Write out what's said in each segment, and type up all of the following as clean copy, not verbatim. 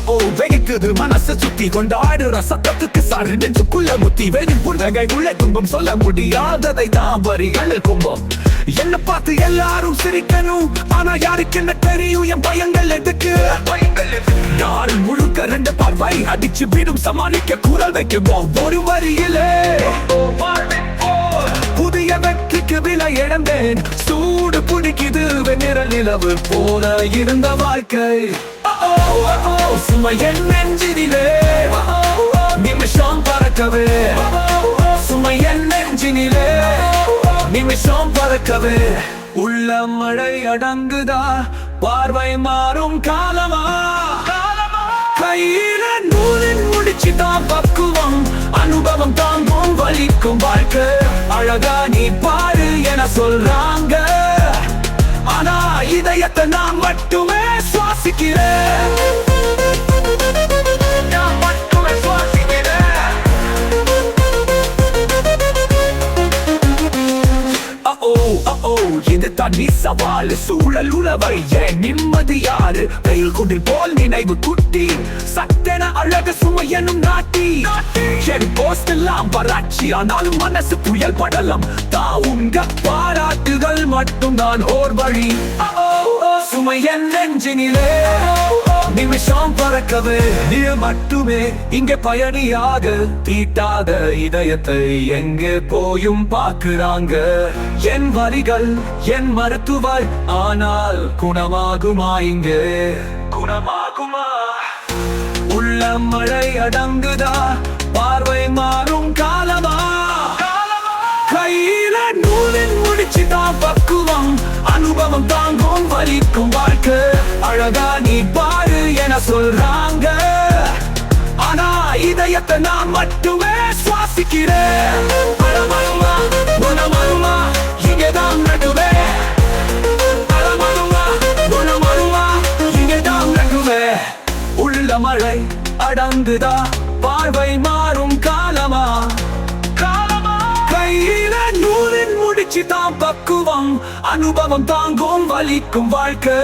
வெகுக்குது மனசு சுத்தி கொண்டாடுற சத்தத்துக்கு சாரு நெஞ்சுக்குள்ள முத்தி வெறும் புன்னகை உள்ள துன்பம் சொல்ல முடியாததை தான் வரிகள் கும்பம். என்ன பார்த்து எல்லாரும் சிரிக்கணும், ஆனா யாருக்கு என்ன தெரியும் என் பயங்கள் எதுக்கு? நாள் முழுக்க ரெண்டு பார்வை அடிச்சு விடும் சமாளிக்க குரல் வைக்கும் ஒரு வரியிலே புதிய வெற்றிக்கு விலை இழந்தேன். சூடு பிடிக்குது வெண்ணிற நிலவு போல இருந்த வாழ்க்கை. சுமை என் நெஞ்சினிலே நிமிஷம் பறக்கவே, சுமை என் நெஞ்சினிலே நிமிஷம் பறக்கவே. உள்ள மழை அடங்குதா, பார்வை மாறும் காலமா? கையில நூலின் முடிச்சுதான் பக்குவம், அனுபவம் தாங்கும் வலிக்கும் வாழ்க்கை. அழகா நீ பாரு என சொல்றாங்க, ஆனா இதயத்தை நான் மட்டுமே சுவாசிக்கிறேன். நான் மட்டுமே சுவாசிக்கிறேன். இது தண்ணி சவால் சூழல் உழவை ஏன் நிம்மதி யாரு? வெயில் குடில் போல் நினைவு குட்டி சட்டென அழகு சுமையனும் நாட்டி. என் போஸ்ட் எல்லாம் வராட்சி, ஆனாலும் மனசு புயல் படலம் தான். உங்க பாராட்டுகள் மட்டும் தான் ஓர் வழி. சுமை என் நெஞ்சினிலே நிமிஷம் பறக்கவே, நீ மட்டுமே இங்கே பயணியாக. தீட்டாத இதயத்தை எங்கே போயும் பார்க்கிறாங்க. என் வரிகள் என் மருத்துவர், ஆனால் குணமாகுமா இங்கே? குணமாகுமா? உள்ள மழை அடங்குதா, பார்வை மாறும் காலமா? கையில நூலின் முடிச்சுதான் பக்குவம், அனுபவம் தாங்கும் வலிக்கும் வாழ்க்கை. அழகா நீ பாரு என சொல்றாங்க, ஆனா இதயத்தை நான் மட்டுமே சுவாசிக்கிறேன். பழமருமா குணமருமா இங்கேதான் நடுவே, பழமருமா குணமருமா இங்கேதான் நடுவே. உள்ள மழை அடங்குதா, பார்வை மாறும் காலமா? கையில நூலின் முடிச்சுதான் பக்குவம், அனுபவம் தாங்கும் வலிக்கும் வாழ்க்கை.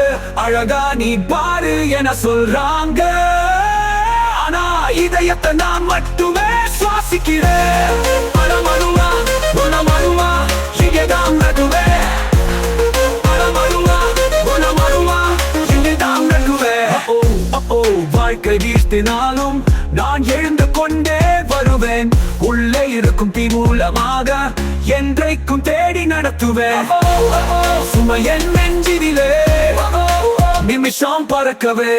அழகா நீ பாரு என சொல்றாங்க, ஆனா இதயத்தை நான் மட்டுமே சுவாசிக்கிறேன். பழமருமா குணமருமா இங்கேதான் நடுவே, பழமருமா குணமருமா இங்கேதான் நடுவே. வாழ்க்கை வீழ்த்தினாலும் நான் எழுந்து கொண்டே வருவேன். உள்ளே இருக்கும் தீ மூலமாக என்றைக்கும் தேடி நடத்துவேன். சுமை என் நெஞ்சினிலே நிமிஷம் பறக்கவே.